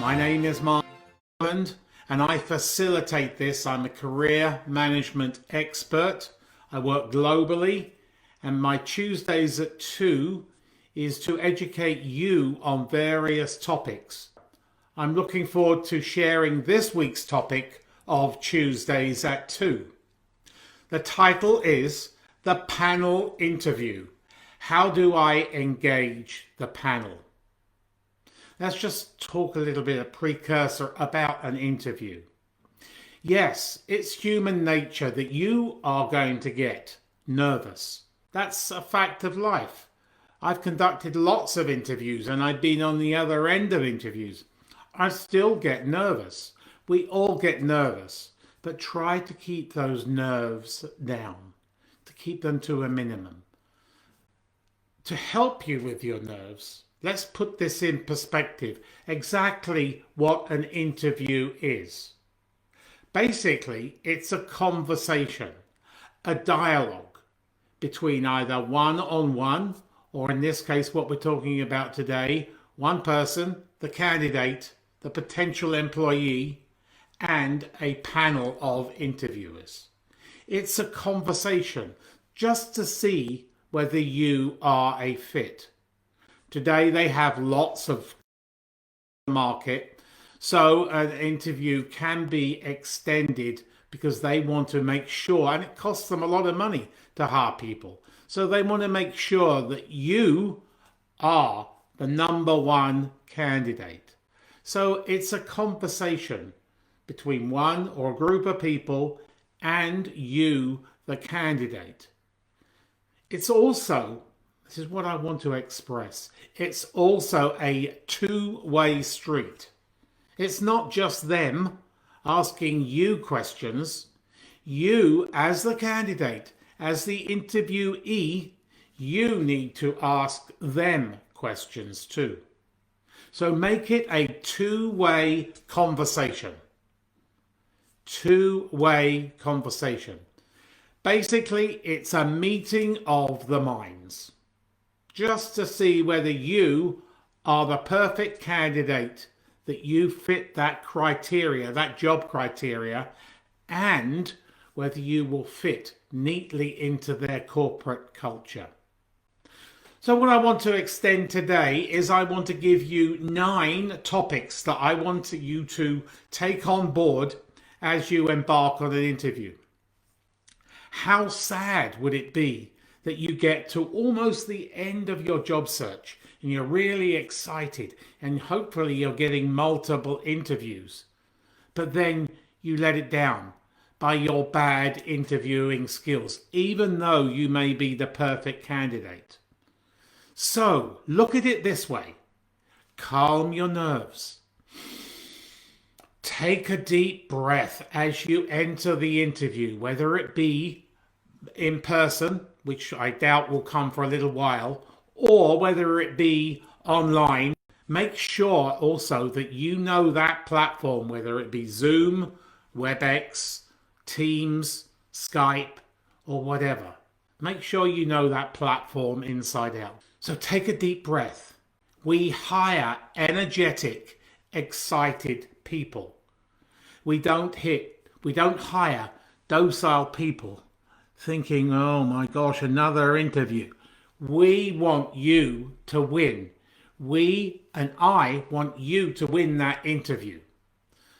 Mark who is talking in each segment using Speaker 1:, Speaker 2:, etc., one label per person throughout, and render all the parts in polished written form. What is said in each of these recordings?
Speaker 1: My name is Buckland and I facilitate this. I'm a career management expert. I work globally and my Tuesdays at 2 is to educate you on various topics. I'm looking forward to sharing this week's topic of Tuesdays at 2. The title is The Panel Interview. How do I engage the panel? Let's just talk a little bit of precursor about an interview. Yes, it's human nature that you are going to get nervous. That's a fact of life. I've conducted lots of interviews and I've been on the other end of interviews. I still get nervous. We all get nervous, but try to keep those nerves down, to keep them to a minimum. To help you with your nerves, let's put this in perspective, exactly what an interview is. Basically, it's a conversation, a dialogue between either one-on-one, or in this case, what we're talking about today, one person, the candidate, the potential employee, and a panel of interviewers. It's a conversation just to see whether you are a fit. Today they have lots of market, so an interview can be extended because they want to make sure, and it costs them a lot of money to hire people, so they want to make sure that you are the number one candidate. So it's a conversation between one or a group of people and you, the candidate. It's also, this is what I want to express, it's also a two-way street. It's not just them asking you questions. You, as the candidate, as the interviewee, you need to ask them questions too. So make it a two-way conversation. Two-way conversation. Basically, it's a meeting of the minds, just to see whether you are the perfect candidate, that you fit that criteria, that job criteria, and whether you will fit neatly into their corporate culture. So what I want to extend today is I want to give you 9 topics that I want you to take on board as you embark on an interview. How sad would it be that you get to almost the end of your job search and you're really excited and hopefully you're getting multiple interviews, but then you let it down by your bad interviewing skills, even though you may be the perfect candidate. So look at it this way. Calm your nerves. Take a deep breath as you enter the interview, whether it be in person, which I doubt will come for a little while, or whether it be online. Make sure also that you know that platform, whether it be Zoom, WebEx, Teams, Skype, or whatever. Make sure you know that platform inside out. So take a deep breath. We hire energetic, excited people. We don't hire docile people thinking, oh my gosh, another interview. We want you to win. I want you to win that interview.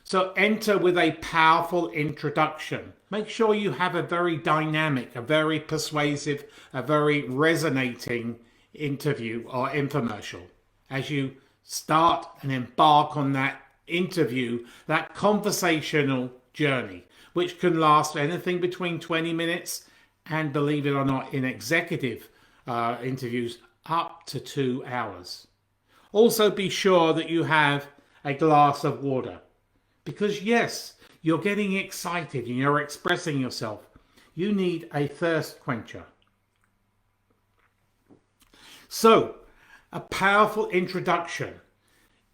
Speaker 1: So enter with a powerful introduction. Make sure you have a very dynamic, a very persuasive, a very resonating interview or infomercial as you start and embark on that interview, that conversational journey, which can last anything between 20 minutes and, believe it or not, in executive interviews, up to 2 hours. Also be sure that you have a glass of water, because yes, you're getting excited and you're expressing yourself. You need a thirst quencher. So, a powerful introduction.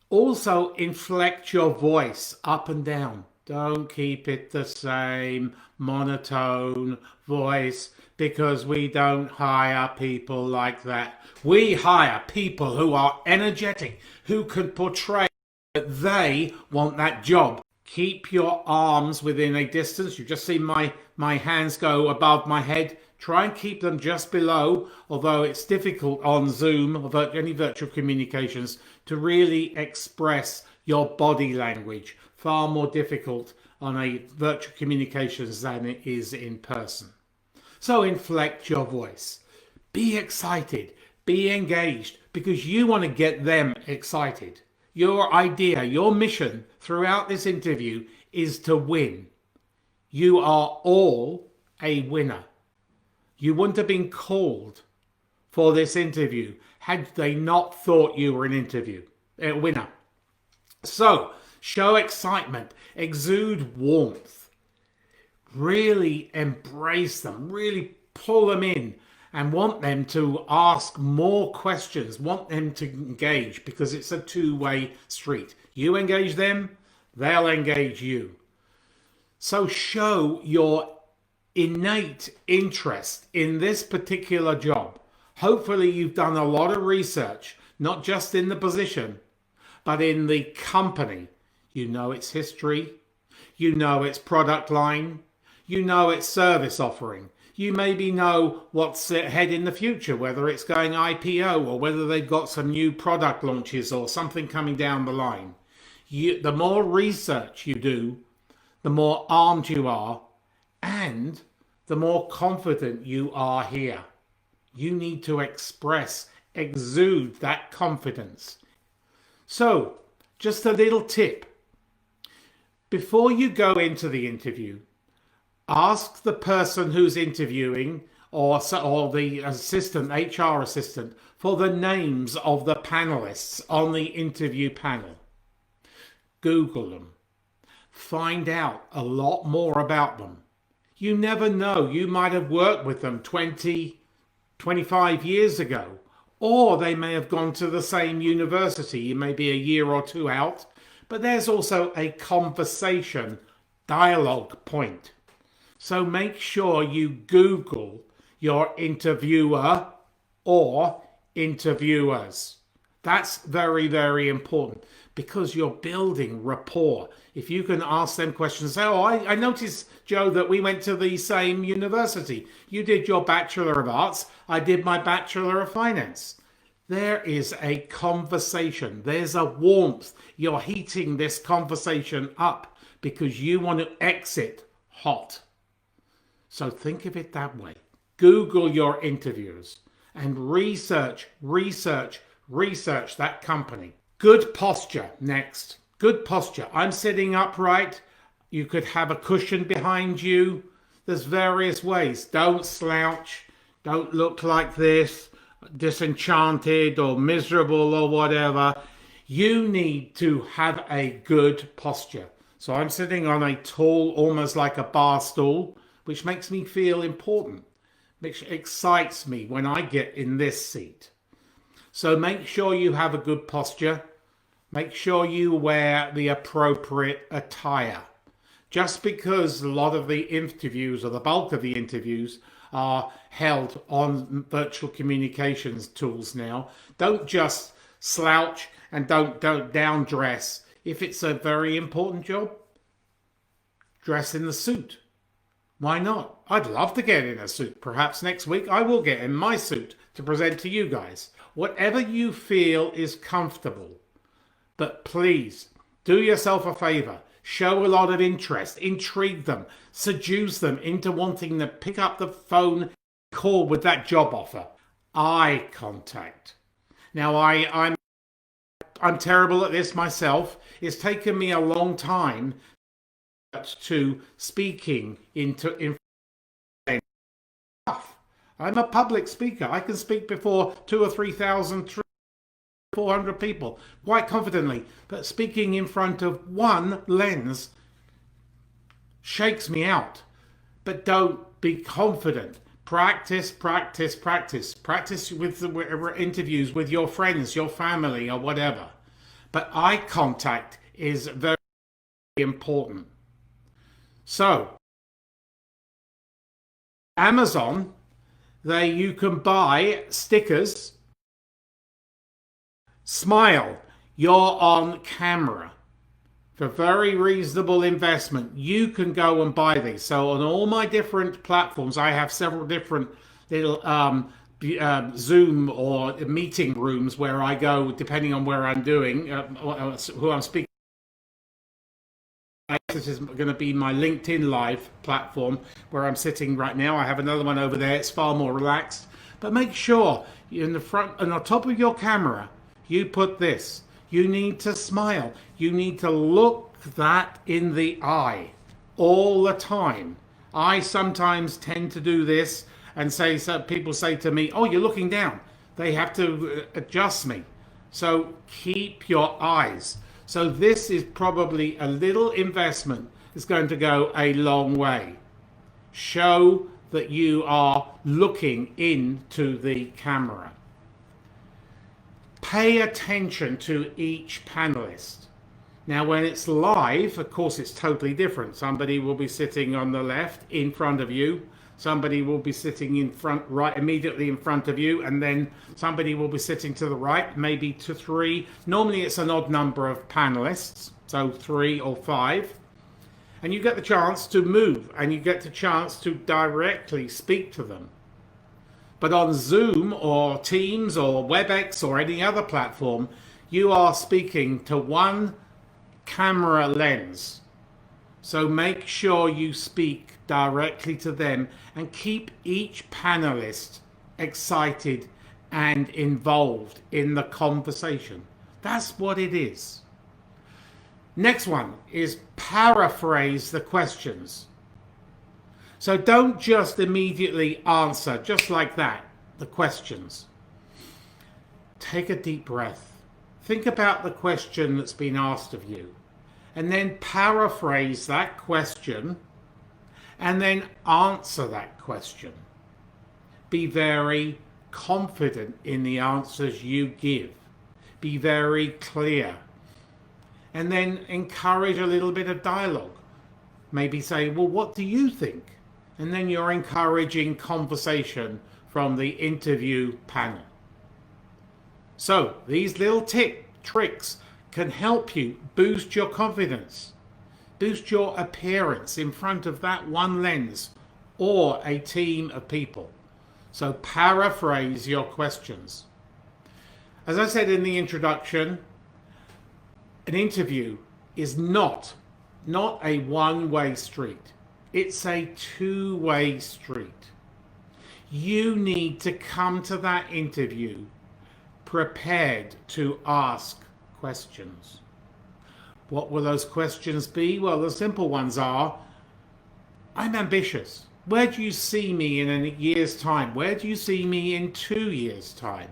Speaker 1: Also, inflect your voice up and down. Don't keep it the same monotone voice, because we don't hire people like that. We hire people who are energetic, who can portray but they want that job. Keep your arms within a distance. You've just seen my hands go above my head. Try and keep them just below, although it's difficult on Zoom or any virtual communications to really express your body language. Far more difficult on a virtual communications than it is in person. So inflect your voice. Be excited. Be engaged, because you want to get them excited. Your idea, your mission throughout this interview is to win. You are all a winner. You wouldn't have been called for this interview had they not thought you were a winner. So, show excitement, exude warmth, really embrace them, really pull them in, and want them to ask more questions, want them to engage, because it's a two-way street. You engage them, they'll engage you. So show your innate interest in this particular job. Hopefully you've done a lot of research, not just in the position, but in the company. You know its history, you know its product line, you know its service offering. You maybe know what's ahead in the future, whether it's going IPO or whether they've got some new product launches or something coming down the line. The more research you do, the more armed you are, and the more confident you are here. You need to exude that confidence. So, just a little tip. Before you go into the interview, ask the person who's interviewing or the assistant, HR assistant, for the names of the panelists on the interview panel. Google them. Find out a lot more about them. You never know. You might have worked with them 20, 25 years ago, or they may have gone to the same university. You may be a year or two out, but there's also a conversation, dialogue point. So make sure you Google your interviewer or interviewers. That's very, very important, because you're building rapport. If you can ask them questions, say, oh, I noticed, Joe, that we went to the same university. You did your Bachelor of Arts. I did my Bachelor of Finance. There is a conversation. There's a warmth. You're heating this conversation up because you want to exit hot. So think of it that way. Google your interviewers and research that company. Good posture next. Good posture. I'm sitting upright. You could have a cushion behind you. There's various ways. Don't slouch. Don't look like this, disenchanted or miserable or whatever. You need to have a good posture. So I'm sitting on a tall, almost like a bar stool, which makes me feel important, which excites me when I get in this seat. So make sure you have a good posture. Make sure you wear the appropriate attire. Just because a lot of the interviews, or the bulk of the interviews, are held on virtual communications tools now, don't just slouch and don't down dress. If it's a very important job, dress in the suit. Why not? I'd love to get in a suit. Perhaps next week I will get in my suit to present to you guys. Whatever you feel is comfortable. But please, do yourself a favor. Show a lot of interest. Intrigue them. Seduce them into wanting to pick up the phone, call with that job offer. Eye contact. Now, I'm terrible at this myself. It's taken me a long time to speaking in I'm a public speaker. I can speak before 2,000 or 3,000, 400 people quite confidently, but speaking in front of one lens shakes me out. But don't be confident. Practice with the interviews with your friends, your family, or whatever. But eye contact is very important. So, Amazon, you can buy stickers. Smile. You're on camera. For very reasonable investment, you can go and buy these. So on all my different platforms, I have several different little Zoom or meeting rooms where I go, depending on where I'm doing, who I'm speaking. This is going to be my LinkedIn Live platform where I'm sitting right now. I have another one over there. It's far more relaxed. But make sure in the front and on top of your camera, you put this. You need to smile. You need to look that in the eye all the time. I sometimes tend to do this and say, so people say to me, oh, you're looking down. They have to adjust me. So keep your eyes. So this is probably a little investment. It's going to go a long way. Show that you are looking into the camera. Pay attention to each panelist. Now, when it's live, of course, it's totally different. Somebody will be sitting on the left in front of you. Somebody will be sitting in front, right, immediately in front of you, and then somebody will be sitting to the right, maybe to three. Normally, it's an odd number of panelists, so 3 or 5. And you get the chance to move, and you get the chance to directly speak to them. But on Zoom or Teams or WebEx or any other platform, you are speaking to one camera lens. So make sure you speak directly to them and keep each panelist excited and involved in the conversation. That's what it is. Next one is paraphrase the questions. So don't just immediately answer, just like that, the questions. Take a deep breath. Think about the question that's been asked of you, and then paraphrase that question, and then answer that question. Be very confident in the answers you give. Be very clear. And then encourage a little bit of dialogue. Maybe say, well, what do you think? And then you're encouraging conversation from the interview panel. So these little tricks can help you boost your confidence, boost your appearance in front of that one lens or a team of people. So paraphrase your questions. As I said in the introduction, an interview is not a one-way street. It's a two-way street. You need to come to that interview prepared to ask questions. What will those questions be? Well, the simple ones are, I'm ambitious. Where do you see me in a year's time? Where do you see me in 2 years' time?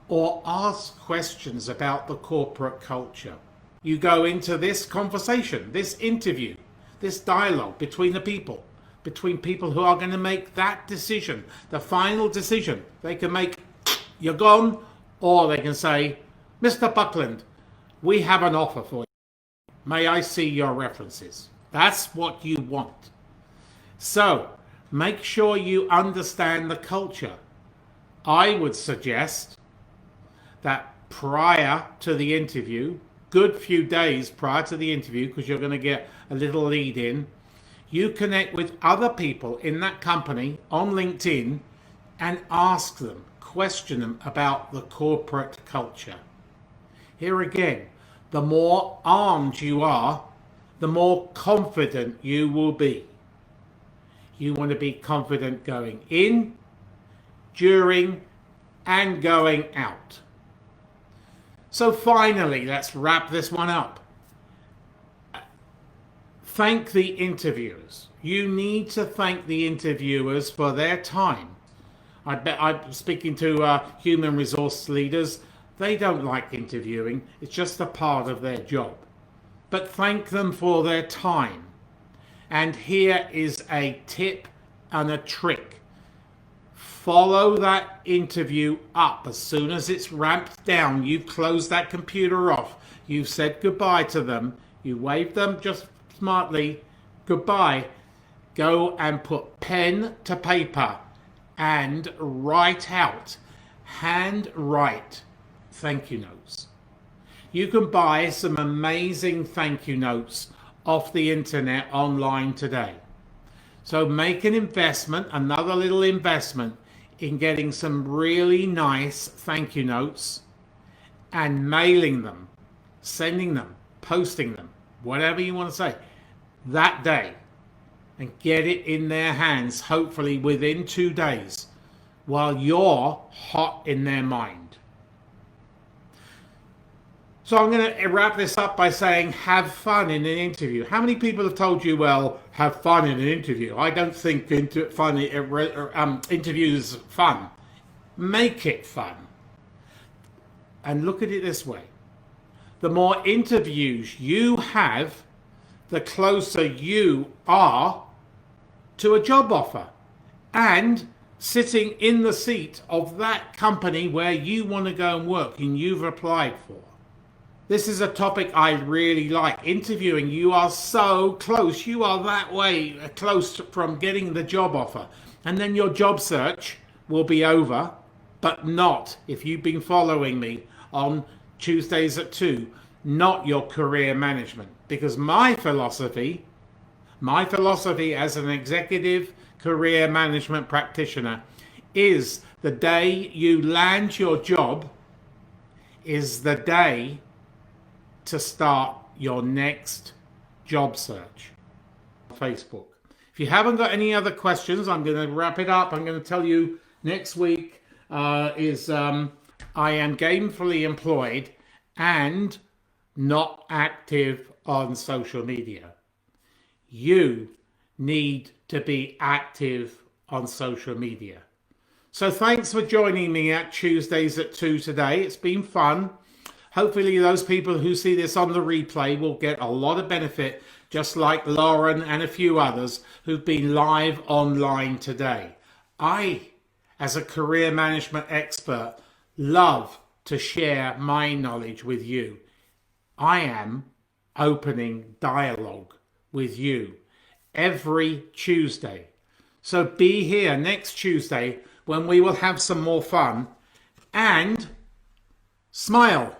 Speaker 1: Or ask questions about the corporate culture. You go into this conversation, this interview, this dialogue between people who are going to make that decision, the final decision. They can make, you're gone, or they can say, Mr. Buckland, we have an offer for you. May I see your references? That's what you want. So make sure you understand the culture. I would suggest that prior to the interview, good few days prior to the interview, because you're going to get a little lead in, you connect with other people in that company on LinkedIn and ask them, question them about the corporate culture. Here again, the more armed you are, the more confident you will be. You want to be confident going in, during, and going out. So finally, let's wrap this one up. Thank the interviewers. You need to thank the interviewers for their time. I bet I'm speaking to human resource leaders. They don't like interviewing. It's just a part of their job. But thank them for their time. And here is a tip and a trick. Follow that interview up. As soon as it's ramped down, you've closed that computer off. You've said goodbye to them. You wave them just smartly. Goodbye. Go and put pen to paper and write out, hand write thank you notes. You can buy some amazing thank you notes off the internet online today. So make an investment, another little investment, in getting some really nice thank you notes and mailing them, sending them, posting them, whatever you want to say, that day, and get it in their hands, hopefully within 2 days, while you're hot in their mind. So I'm going to wrap this up by saying, have fun in an interview. How many people have told you, well, have fun in an interview? I don't think interviews fun. Make it fun. And look at it this way. The more interviews you have, the closer you are to a job offer and sitting in the seat of that company where you want to go and work and you've applied for. This is a topic I really like. Interviewing, you are so close. You are that way close from getting the job offer. And then your job search will be over, but not, if you've been following me on Tuesdays at 2, not your career management. Because my philosophy as an executive career management practitioner is the day you land your job is the day to start your next job search on Facebook. If you haven't got any other questions, I'm going to wrap it up. I'm going to tell you next week I am gainfully employed and not active on social media. You need to be active on social media. So thanks for joining me at Tuesdays at 2 today. It's been fun. Hopefully those people who see this on the replay will get a lot of benefit, just like Lauren and a few others who've been live online today. I, as a career management expert, love to share my knowledge with you. I am opening dialogue with you every Tuesday. So be here next Tuesday when we will have some more fun and smile.